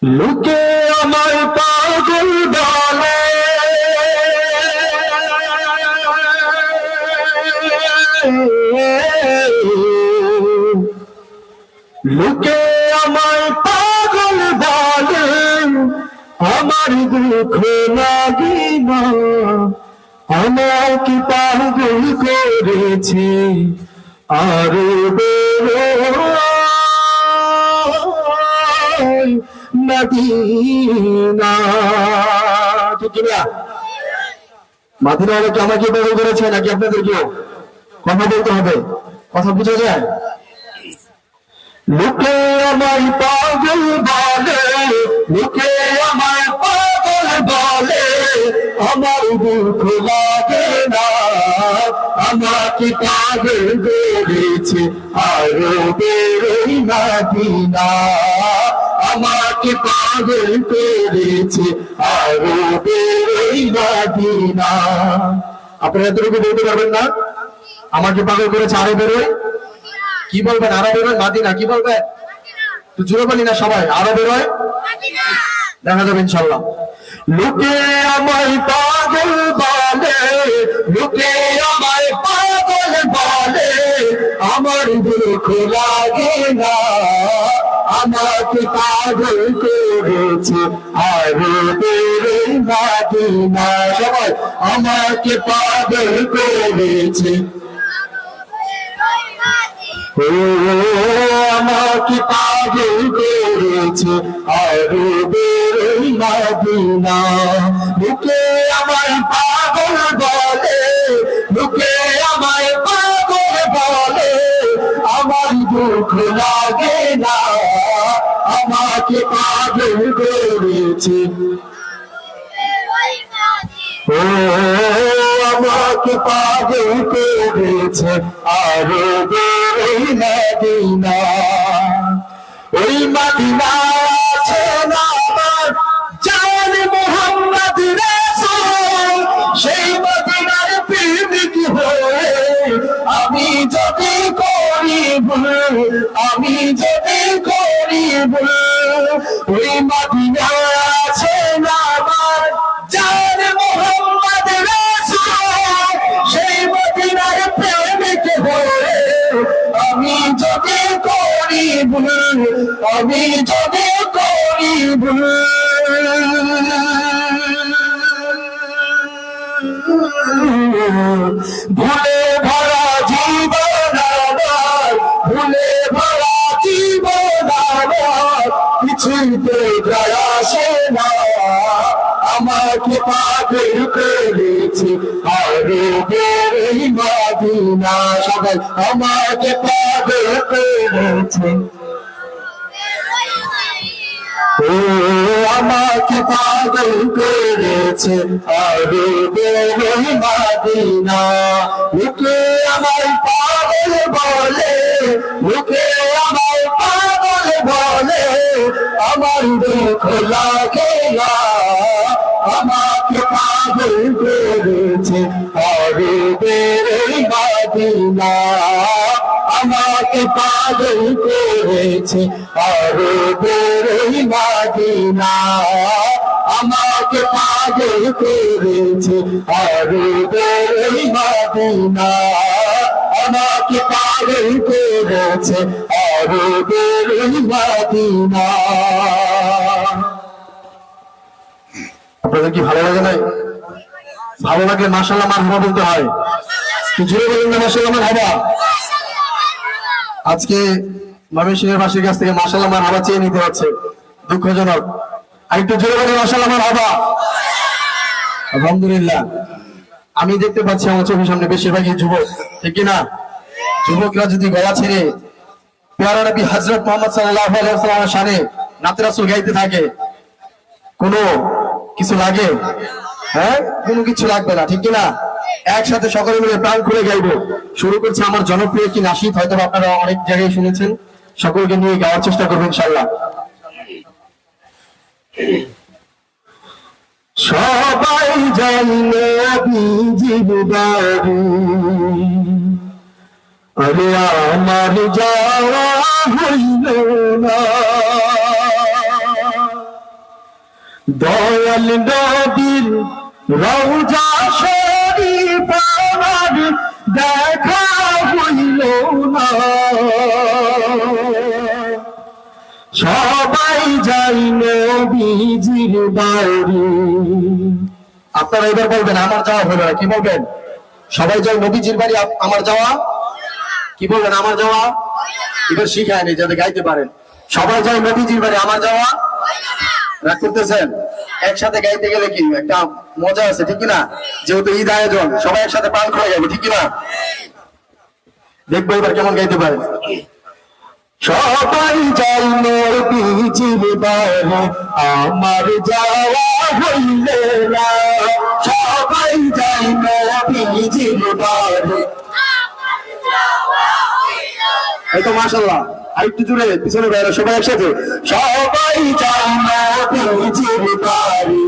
লোকে আমার পাগল বলে, লোকে আমার পাগল বলে, আমার দুঃখ লাগে না, আমাকে পাগল করেছে আরো মদিনা। ঠিক কিনা? মদিনা কি আমাকে পাগল করেছে নাকি আপনাদেরকেও? কথা বলতে হবে, কথা বুঝা যায়? লোকে আমায় পাগল বলে, লোকে আমায় পাগল বলে, আমার দুঃখ লাগে না, আমাকে পাগল করেছে আরো বেরোই মদিনা, আমাকে পাগল করেছে আরো বেরোই মদিনা। আপনারা এতটুকু বলতে পারবেন না? আমাকে পাগল করেছে আরো বেরোই, কি বলবেন? আরো বেরোয় মাদিনা। কি বলবেন? তো জোরে বলি না সবাই, আরো বেরোয় দেখা যাবে ইনশাল্লাহ। লোকে আমায় পাগল বলে, লোকে আমায় পাগল বলে, আমার দুঃখ লাগে না, আমাকে পাগল করেছে আরো বেরোয় মদিনা। সবাই আমাকে পাগল করেছে, ও আমাকে পাগল করেছে আরো বেরোই মদিনা। লোকে আমায় পাগল বলে, লোকে আমায় পাগল বলে, আমার দুঃখ লাগে না, আমাকে পাগল করেছে, ও আমাকে পাগল করেছে আরো বেরোই মদিনা। ওই মদিনা আছে না আমার জান মুহাম্মদ রাসূল, সেই মদিনার প্রেমিক হয়ে আমি যদি করি ভুল, আমি যদি করি ভুল, ওই মদিনা আছে না আমার জান মুহাম্মদ রাসূল, সেই মদিনার প্রেমিক হয়ে আমি যদি করি ভুল, আমি যদি করি ভুল, ভুলে ভরা জীবন আমার, ভুলে ভরা জীবন আমার, কিছুতে যায় আসে না, আমাকে পাগল করেছে আরো বেরোই মদিনা। সবাই আমাকে পাগল করেছে, ও আমাকে পাগল করেছে আরো বেরোই মদিনা। লোকে আমায় পাগল বলে, লোকে আমায় পাগল বলে, আমার দুঃখ লাগে না, আমাকে পাগল করেছে আরো বেরোই মদিনা, আমাকে পাগল করেছে আরো বেরোই মদিনা, আমাকে পাগল করেছে আরো বেরোই মদিনা, আমাকে পাগল করেছে আরো বেরোই মদিনা। আপনাদের কি ভালো লাগে নাই? ভালো লাগলে মাশাআল্লাহ মারহাবা বলতে হয়। কি জোরে বলেন না মাশাআল্লাহ মারহাবা? আজকে ময়মনসিংহের বাসীর কাছ থেকে মাশাআল্লাহ মারহাবা চেয়ে নিতে হচ্ছে, দুঃখজনক। আর একটু জোরে বলেন মাশাআল্লাহ মারহাবা। আলহামদুলিল্লাহ। আমি দেখতে পাচ্ছি আমার চোখের সামনে বেশিরভাগই যুবক, ঠিক কিনা? যুবকরা যদি গলা ছেড়ে পেয়ারা নবী হযরত মুহাম্মদ সাল্লাল্লাহু আলাইহি ওয়াসাল্লামের শানে নাতে রাসূল গাইতে থাকে, কোনো কিছু লাগে? হ্যাঁ, কোনো কিছু লাগবে না, ঠিক কিনা? একসাথে সকলে মিলে প্রাণ খুলে গাইবো। শুরু করছে আমার জনপ্রিয় কি নাশিদ, হয়তো আপনারা অনেক জায়গায় শুনেছেন, সকলকে নিয়ে গাওয়ার চেষ্টা করবো ইনশাআল্লাহ। সবাই জানে নবীজির বাড়ি, আরে আমার যাওয়া হইল না, দয়াল নবীর রওজা শরীফ আমার দেখা হইল না। সবাই যাই নবীজির বাড়ি। আপনারা এবার বলবেন আমার যাওয়া হলো না, কি বলবেন? সবাই যাই নবীজির বাড়ি, আমার যাওয়া, কি বলবেন? আমার যাওয়া। এবার শিখায়নি যাতে গাইতে পারেন। সবাই যাই নবীজির বাড়ি, আমার যাওয়া। রাগ করতেছেন? একসাথে গাইতে গেলে কি একটা মজা আছে, ঠিক না? যেহেতু ঈদ আয়োজন, সবাই একসাথে পান করে যাবে, ঠিক না? দেখবো এবার কেমন গাইতে পারেন। সবাই যাই নবীজির বাড়ি, আমার যাওয়া হইল না। সবাই যাই নবীজির বাড়ি। এই তো মাশাআল্লাহ, আরেকটু জুড়ে পিছনে বাইরে সবাই একসাথে। সবাই যাই নবীজির বাড়ি,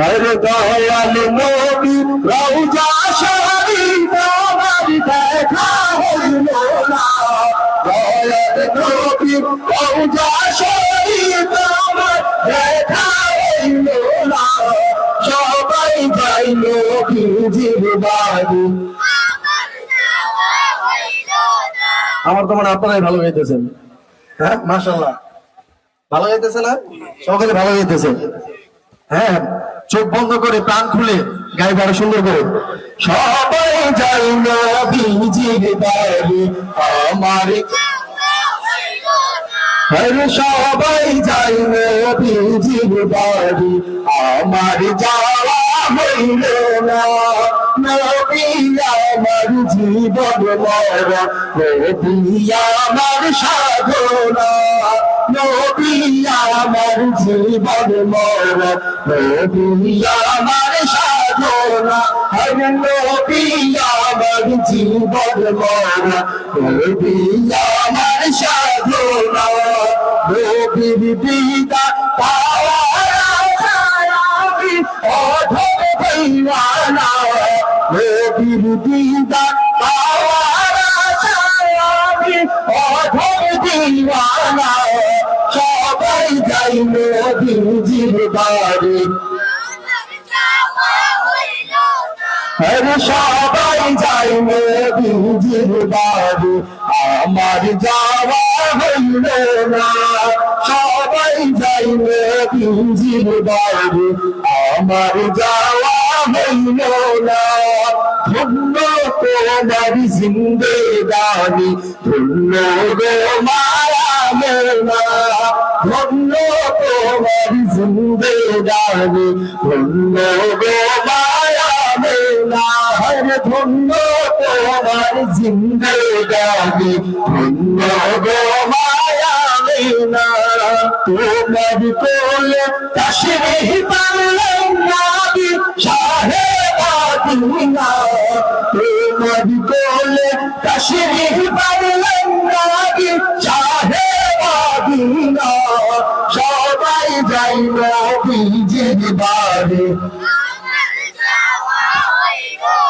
আরে দয়াল নবী রওজা শরীফ আমার দেখা হইল না। দয়াল নবী রওজা শরীফ আমার দেখা হইল না। সবাই যাই নবীজির বাড়ি। আমার তো মনে আপনারাই ভালো গাইতেছেন। হ্যাঁ মাশাআল্লাহ, ভালো গাইতেছে না? সকলে ভালো গাইতেছে। হ্যাঁ, চোখ বন্ধ করে প্রাণ খুলে গাইবে আরো সুন্দর করে। সবাই যাই নবীজির বাড়ি, আমার সবাই যাই নবীজির বাড়ি, আমার যাওয়া হইল না। নবী আমার জীবন মরণ, নবী আমার সাধনা। নবী আমার জীবন মরণ, নবী আমার সাধনা। নবী আমার জীবন মরণ, নবী আমার সাধনা। নবীর বিদা পাওয়ার আশায় আমি অধম দিওয়ানা। নবীর বিদা পাওয়ার আশায় আমি অধম দিওয়ানা। সবাই যাই নবীজির বাড়ি, সবাই যাই নবীজির বাড়ি, আমার যাওয়া হইল না। সবাই যাই নবীজির বাড়ি, আমার যাওয়া হইল না। ধন্য তোমার জিন্দেগানি, ধন্য গো মায়া মেলা। ধন্য তোমার জিন্দেগানি, ধন্য গো মায়া মেলা। ধন্য তোমার জিন্দেগানি, ধন্য গো মায়া মেলা। তোমার কোলে তাশরীফ আনলেন নবী শাহে মদিনা। তোমার কোলে তাশরীফ আনলেন নবী শাহে মদিনা। সবাই যাই নবীজির বাড়ি,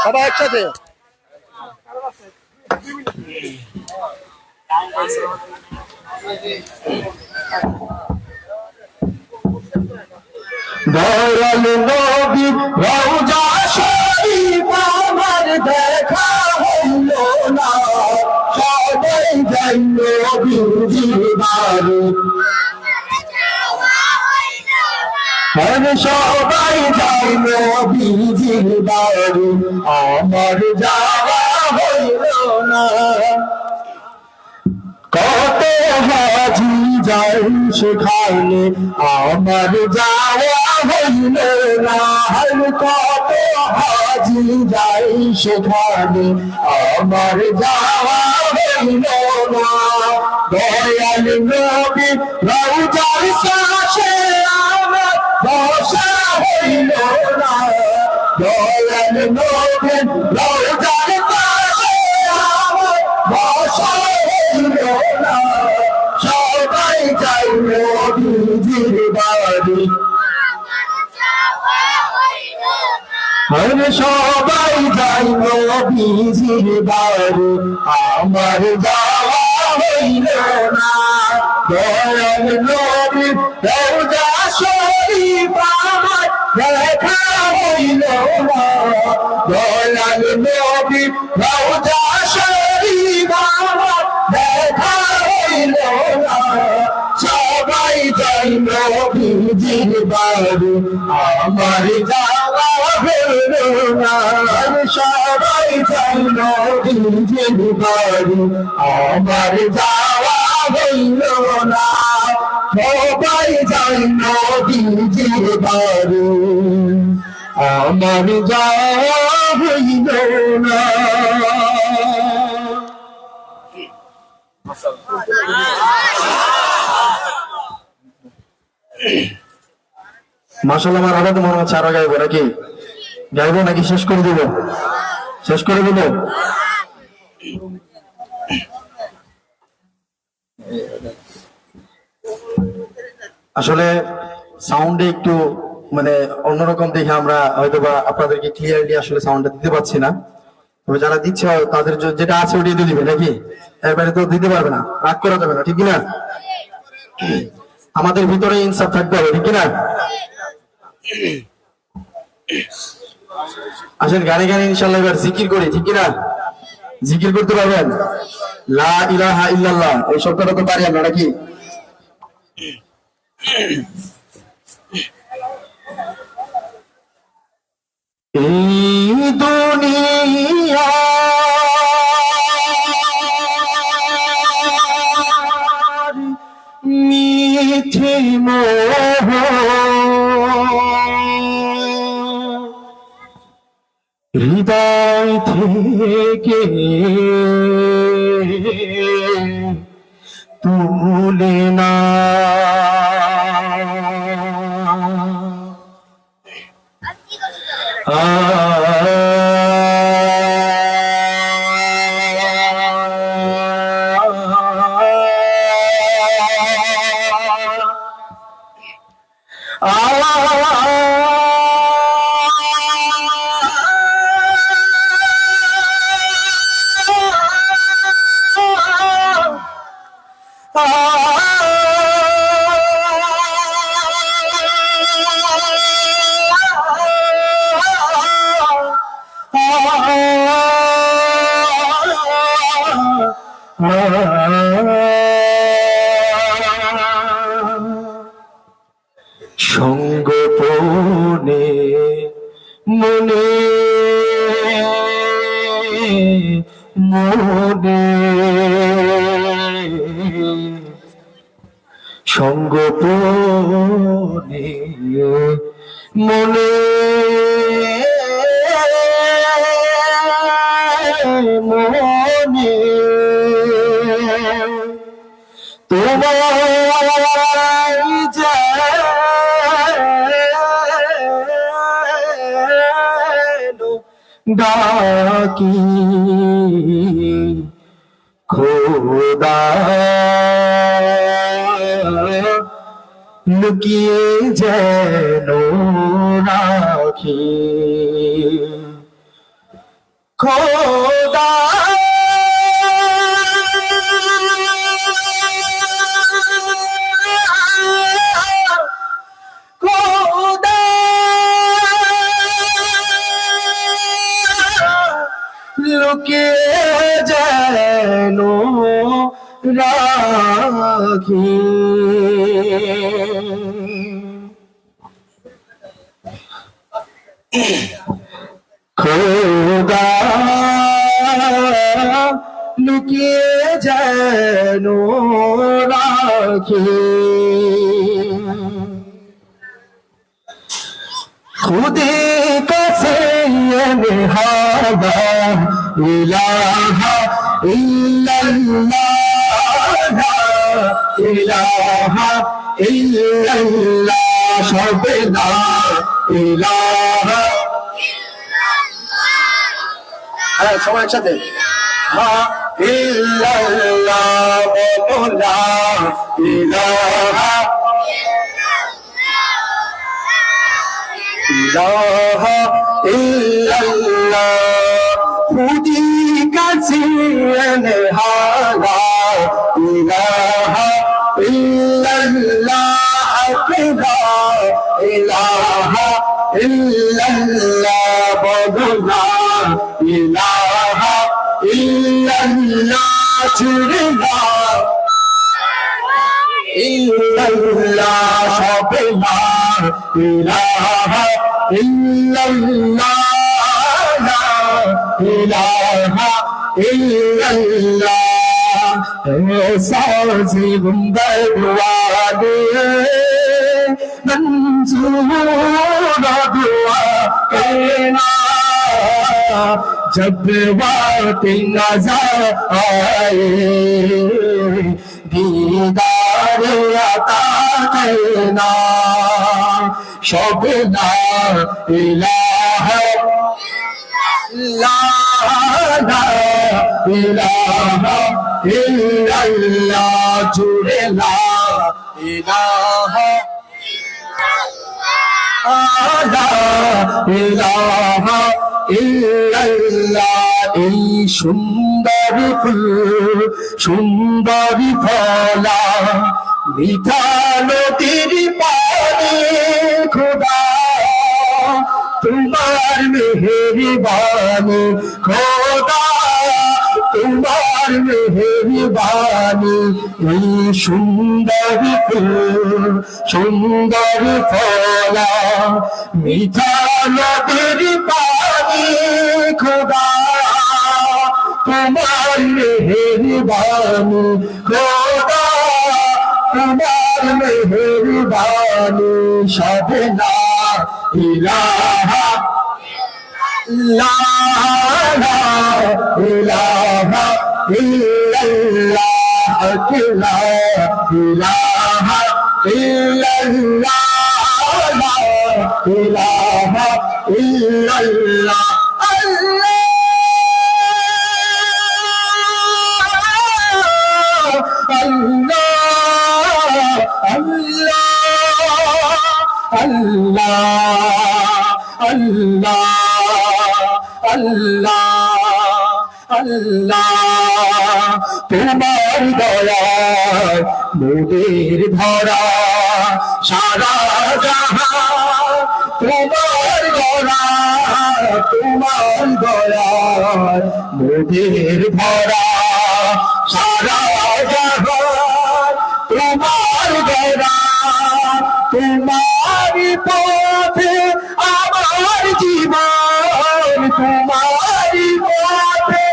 সবাই একসাথে। দয়াল নবী রওজা শরীফ আমার দেখা হইল না। সবাই যাই নবীজির বাড়ি, সবাই যাই নবীজির বাড়ি, আমার যাওয়া হইল না। কত হাজি যাই সেখানে, আমার যাওয়া হইল না। কত হাজি যাই সেখানে, আমার যাওয়া হইল না। দয়াল নবী রওজার কাছে আমার বসা হইল না। দয়াল নবী রওজার কাছে আমার বসা হইল না। সবাই যাই নবীজির বাড়ি, আরে সবাই যাই নবীজির বাড়ি, আমার যাওয়া হইল না। দয়াল নবী রওজা শরীফ আমার দেখা হইল না। দয়াল নবী রওজা শরীফ আমার দেখা হইল না। সবাই যাই নবীজির বাড়ি, আমার যাওয়া হইল না। সবাই যাই নবীজির বাড়ি, আমার যাওয়া হইল না। সবাই যাই নবীজির বাড়ি, আমার যাওয়া হইল না। মাশাআল্লাহ, আমার আবার তো মনে হচ্ছে আরো গাইবো নাকি? গাইবো নাকি শেষ করে দিব? শেষ করে দিব। আসলে সাউন্ডে একটু মানে অন্যরকম দেখে আমরা হয়তো বা আপনাদেরকে ক্লিয়ারলি আসলে সাউন্ডটা দিতে পারছি না। তবে যারা দিচ্ছে তাদের যেটা আছে ওটাই দিয়ে দিবে নাকি? এবারে তো দিতে পারবে না, রাগ করা যাবে না, ঠিক কিনা? আমাদের ভিতরে ইনসাফ থাকতে হবে, ঠিক কিনা? আসেন গানে গানে ইনশাআল্লাহ এবার জিকির করি, ঠিক কিনা? জিকির করতে পারবেন? লা ইলাহা ইল্লাল্লাহ এই শব্দটা তো পারি আমরা নাকি? এই দুনিয়া মিথ্যে মোহ, হৃদয় থেকে তুলে না। সঙ্গোপনে মনে মনে সঙ্গোপনে মনে মনে তোমার ডাকি খোদা লুকিয়ে যেন রাখি খোদা খোদা লুকিয়ে যেন রাখি খোদা লুকিয়ে যেন রাখি খুদে কাছে হাওয়া ইলাহা ইল্লাল্লাহ ইলাহা ইল্লাল্লাহ সবে না ইলাহা হ্যাঁ সবাই একসাথে ইল্লাল্লাহ বলা ইলাহা ইলাহা ইল্লাল্লাহ খুদি কাছে হারা ইলাহা ইল্লাল্লাহ লা ইলাহা ইল্লাল্লাহ বলনা ইলাহা ইল্লাল্লাহ চুরনা ইল্লাল্লাহ সবনা ইলাহা ইল্লাল্লাহ লা ইলাহা ইল্লাল্লাহ সাজি বন্দরওয়ালে मंजूर दुआ कहना जब बात नजर आए दीदार अता करना शबना इलाहा ला इलाहा इल्लल्लाह जुड़े ला इलाहा লা ইলাহা ইল্লাল্লাহ এই সুন্দরী ফুল সুন্দরী ফলা মিঠা নদীর পানি খোদা তোমার মেহেরবানি খোদা তোমার মেহেরবানি এই সুন্দরী ফুল সুন্দরী ফলা মিঠা নদীর পানি খোদা তোমার মেহেরবানি খোদা তোমার মেহেরবানি সবনা ইলাহা লা ইলাহা ইল্লাল্লাহ লা ইলাহা ইল্লাল্লাহ লা ইলাহা ইল্লাল্লাহ আল্লাহ আল্লাহ তোমার দয়ায় মোদের ধরা সারা জাহান তোমার দয়ায় মোদের ধরা সারা জাহান তোমার দয়া তোমার পথে আমার জীবন তোমার পথে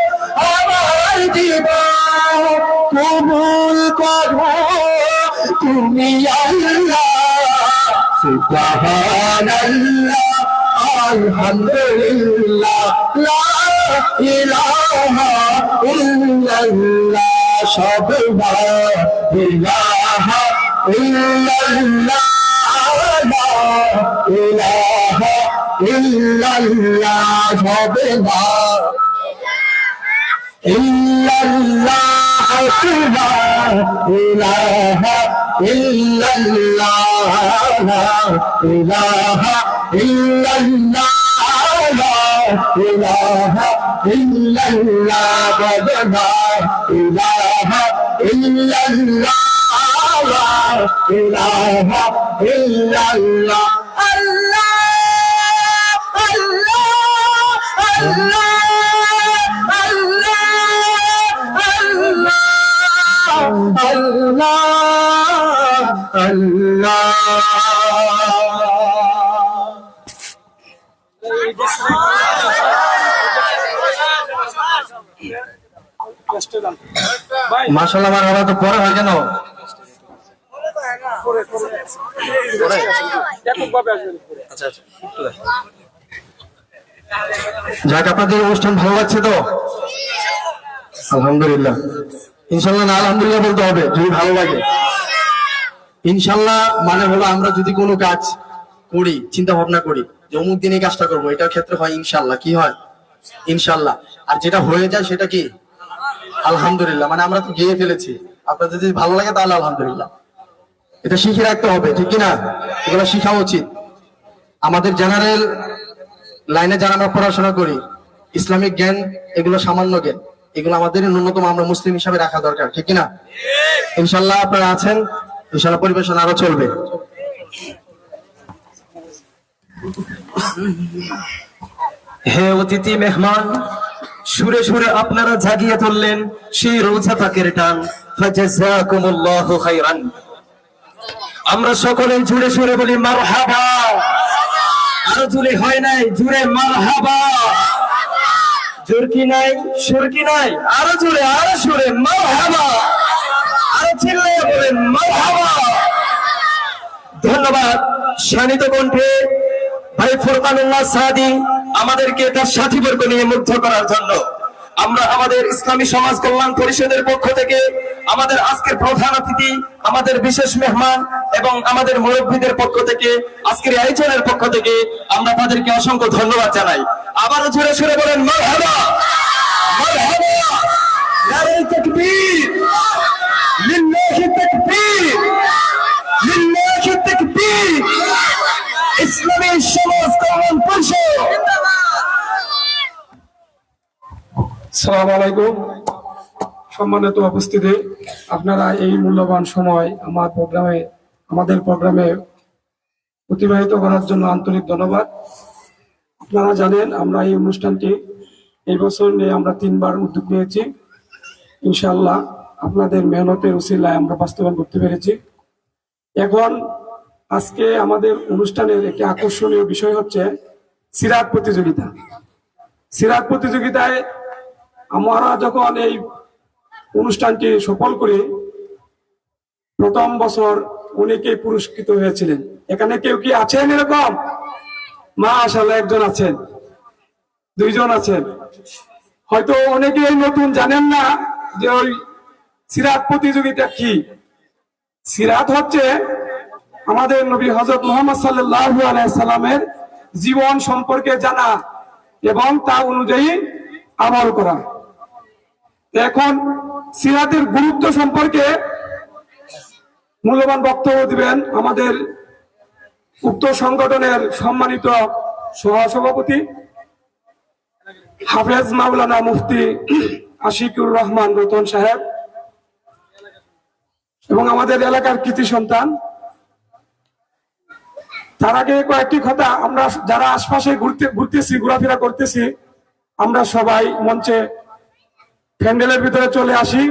আমার জীবন কবুল করো তুমি আল্লাহ সুবহানাল্লাহ আলহামদুলিল্লাহ লা ইলাহা ইল্লাল্লাহ সবনা ইলাহা ইল্লাল্লাহ লা ইলাহা ইল্লাল্লাহ সবনা ইল্লাল্লাহ লা ইলাহা ইল্লাল্লাহ লা ইলাহা ইল্লাল্লাহ লা ইলাহা ইল্লাল্লাহ বলনা ইলাহা ইল্লাল্লাহ লা ইলাহা ইল্লাল্লাহ মাশাআল্লাহ মারহাবা তো পরে হয় কেন আচ্ছা আচ্ছা যাক আপনাদের অনুষ্ঠান ভালো লাগছে তো আলহামদুলিল্লাহ ইনশাআল্লাহ না আলহামদুলিল্লাহ বলতে হবে যদি ভালো লাগে ইনশাআল্লাহ মানে হলো আমরা যদি কোনো কাজ করি চিন্তা ভাবনা করি যে অমুক দিনে কাজটা করবো এটার ক্ষেত্রে হয় ইনশাআল্লাহ কি হয় ইনশাআল্লাহ আর যেটা হয়ে যায় সেটা কি আলহামদুলিল্লাহ মানে আমরা তো গিয়ে ফেলেছি আপনাদের যদি ভালো লাগে তাহলে আলহামদুলিল্লাহ এটা শিখে রাখতে হবে ঠিক কিনা এগুলো শিখা উচিত আমাদের জেনারেল লাইনে যারা আমরা পড়াশোনা করি, ইসলামিক জ্ঞান এগুলো সামান্য জ্ঞান, এগুলো আমাদের ন্যূনতম আমরা মুসলিম হিসাবে রাখা দরকার, ঠিক কিনা? ইনশাল্লাহ আপনারা আছেন, ইনশাল্লাহ পরিবেশন আরো চলবে। হে অতিথি মেহমান, সুরে সুরে আপনারা জাগিয়ে তুললেন সেই রোজা পাকের টান। ফাজাযাকুমুল্লাহু খাইরান। আমরা সকলে জুড়ে সুরে বলি মারহাবা। আরো জুড়ে হয় নাই, জুড়ে মারহাবা। জোর কি নাই, সুর কি নাই, আরো জুড়ে আরো সুরে মারহাবা। আরো চিল্লায়ে বলেন মারহাবা। ধন্যবাদ শানিত কণ্ঠে ভাই ফুরকানুল্লাহ সাদি আমাদেরকে তার সাথীবর্গ নিয়ে মুগ্ধ করার জন্য। আমরা আমাদের ইসলামী সমাজ কল্যাণ পরিষদের পক্ষ থেকে আমাদের আজকের প্রধান অতিথি, আমাদের বিশেষ মেহমান এবং আমাদের মুরব্বীদের পক্ষ থেকে, আজকের আয়োজনের পক্ষ থেকে আমরা তাদেরকে অসংখ্য ধন্যবাদ জানাই। আবারও জোরে সুরে বলেন মারহাবা, মারহাবা, নারে তাকবীর, লিল্লাহি তাকবীর, লিল্লাহি তাকবীর। ইসলামী সমাজ কল্যাণ পরিষদ। আসসালামু আলাইকুম। সম্মানিত উপস্থিতি, আপনারা এই মূল্যবান সময় আমাদের প্রোগ্রামে অতিবাহিত করার জন্য আন্তরিক ধন্যবাদ। আপনারা জানেন আমরা এই অনুষ্ঠানটি এই বছর নিয়ে আমরা 3 বার উদ্যোগ নিয়েছি। ইনশাআল্লাহ আপনাদের মেহনতের উসিলায় আমরা বাস্তবায়ন করতে পেরেছি। এখন আজকে আমাদের অনুষ্ঠানের একটি আকর্ষণীয় বিষয় হচ্ছে সিরাত প্রতিযোগিতা। সিরাত প্রতিযোগিতায় আমরা যখন এই অনুষ্ঠানটি সফল করি, প্রথম বছর অনেকেই পুরস্কৃত হয়েছিলেন। এখানে কেউ কি আছেন এরকম? মাশাআল্লাহ, একজন আছেন, 2 জন আছেন। হয়তো অনেকেই নতুন জানেন না যে ওই সিরাত প্রতিযোগিতা কি। সিরাত হচ্ছে আমাদের নবী হযরত মুহাম্মদ সাল্লাল্লাহু আলাইহি সাল্লামের জীবন সম্পর্কে জানা এবং তা অনুযায়ী আমল করা। এখন সিরাতের গুরুত্ব সম্পর্কে মূল্যবান বক্তব্য দিবেন আমাদের উক্ত সংগঠনের সম্মানিত সহসভাপতি হাফেজ মাওলানা মুফতি আশিকুর রহমান রতন সাহেব এবং আমাদের এলাকার কৃতি সন্তান। তার আগে কয়েকটি কথা, আমরা যারা আশপাশে ঘোরাফেরা করতেছি, আমরা সবাই মঞ্চে প্যান্ডেলের ভিতরে চলে আসি।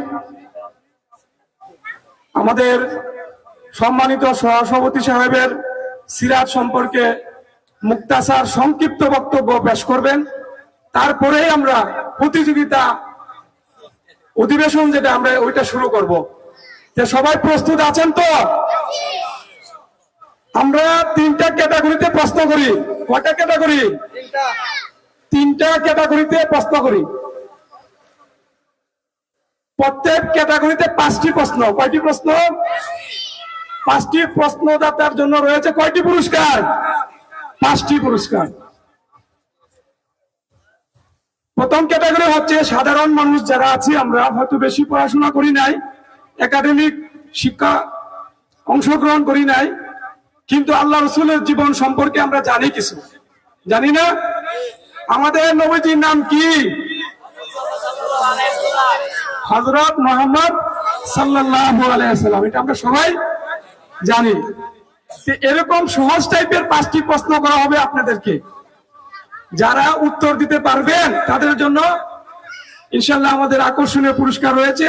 আমাদের সম্মানিত সহসভাপতি সাহেবের সিরাত সম্পর্কে মুক্তাসার সংক্ষিপ্ত বক্তব্য পেশ করবেন। তারপরেই আমরা প্রতিযোগিতা অধিবেশন যেটা আমরা ওইটা শুরু করব। সবাই প্রস্তুত আছেন তো? আমরা 3টা ক্যাটাগরিতে প্রশ্ন করি। কয়টা ক্যাটাগরি? 3টা ক্যাটাগরিতে প্রশ্ন করি। প্রত্যেক ক্যাটাগরিতে 5টি প্রশ্ন। কয়টি প্রশ্ন? 5টি প্রশ্নদাতার জন্য রয়েছে কয়টি পুরস্কার? 5টি পুরস্কার। প্রথম ক্যাটাগরি হচ্ছে সাধারণ মানুষ যারা আছি, আমরা হয়তো বেশি পড়াশোনা করি নাই, একাডেমিক শিক্ষা অংশগ্রহণ করি নাই, কিন্তু আল্লাহ রাসূলের জীবন সম্পর্কে আমরা জানি কিছু। জানি না? আমাদের নবীজির নাম কি? হযরত মুহাম্মদ সাল্লাল্লাহু আলাইহি ওয়াসাল্লাম। এটা আমরা সবাই জানি। এরকম সহজ টাইপের 5টি প্রশ্ন করা হবে আপনাদেরকে। যারা উত্তর দিতে পারবেন তাদের জন্য ইনশাআল্লাহ আমাদের আকর্ষণীয় পুরস্কার রয়েছে।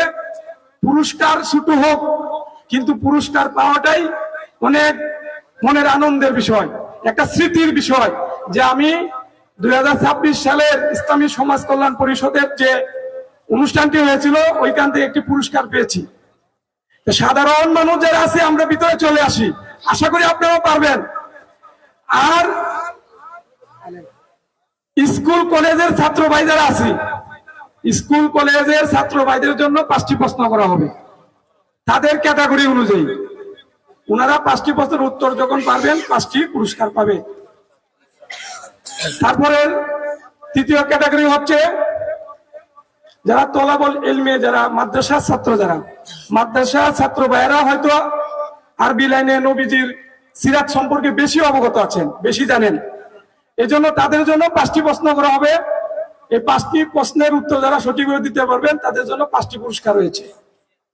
পুরস্কার ছোট হোক, কিন্তু পুরস্কার পাওয়াটাই অনেক মনের আনন্দের বিষয়, একটা স্মৃতির বিষয় যে আমি 2026 সালের ইসলামী সমাজ কল্যাণ পরিষদের যে অনুষ্ঠানটি হয়েছিল ওইখান থেকে একটি পুরস্কার পেয়েছি। সাধারণ মানুষ যারা আছে আমরা ভিতরে চলে আসি, আশা করি আপনারা পারবেন। আর স্কুল কলেজের ছাত্র ভাই যারা আছি, স্কুল কলেজের ছাত্র ভাইদের জন্য 5টি প্রশ্ন করা হবে তাদের ক্যাটাগরি অনুযায়ী। ওনারা 5টি প্রশ্নের উত্তর যখন পারবেন 5টি পুরস্কার পাবে। তারপরে তৃতীয় ক্যাটাগরি হচ্ছে যারা তলাবল ইলমে, যারা মাদ্রাসার ছাত্র, যারা মাদ্রাসার ছাত্র ভাইয়েরা হয়তো আরবি লাইনে নবীজির সিরাত সম্পর্কে বেশি অবগত আছেন, বেশি জানেন। এজন্য তাদের জন্য 5টি প্রশ্ন করা হবে। এই 5টি প্রশ্নের উত্তর যারা সঠিকভাবে দিতে পারবেন তাদের জন্য 5টি পুরস্কার রয়েছে।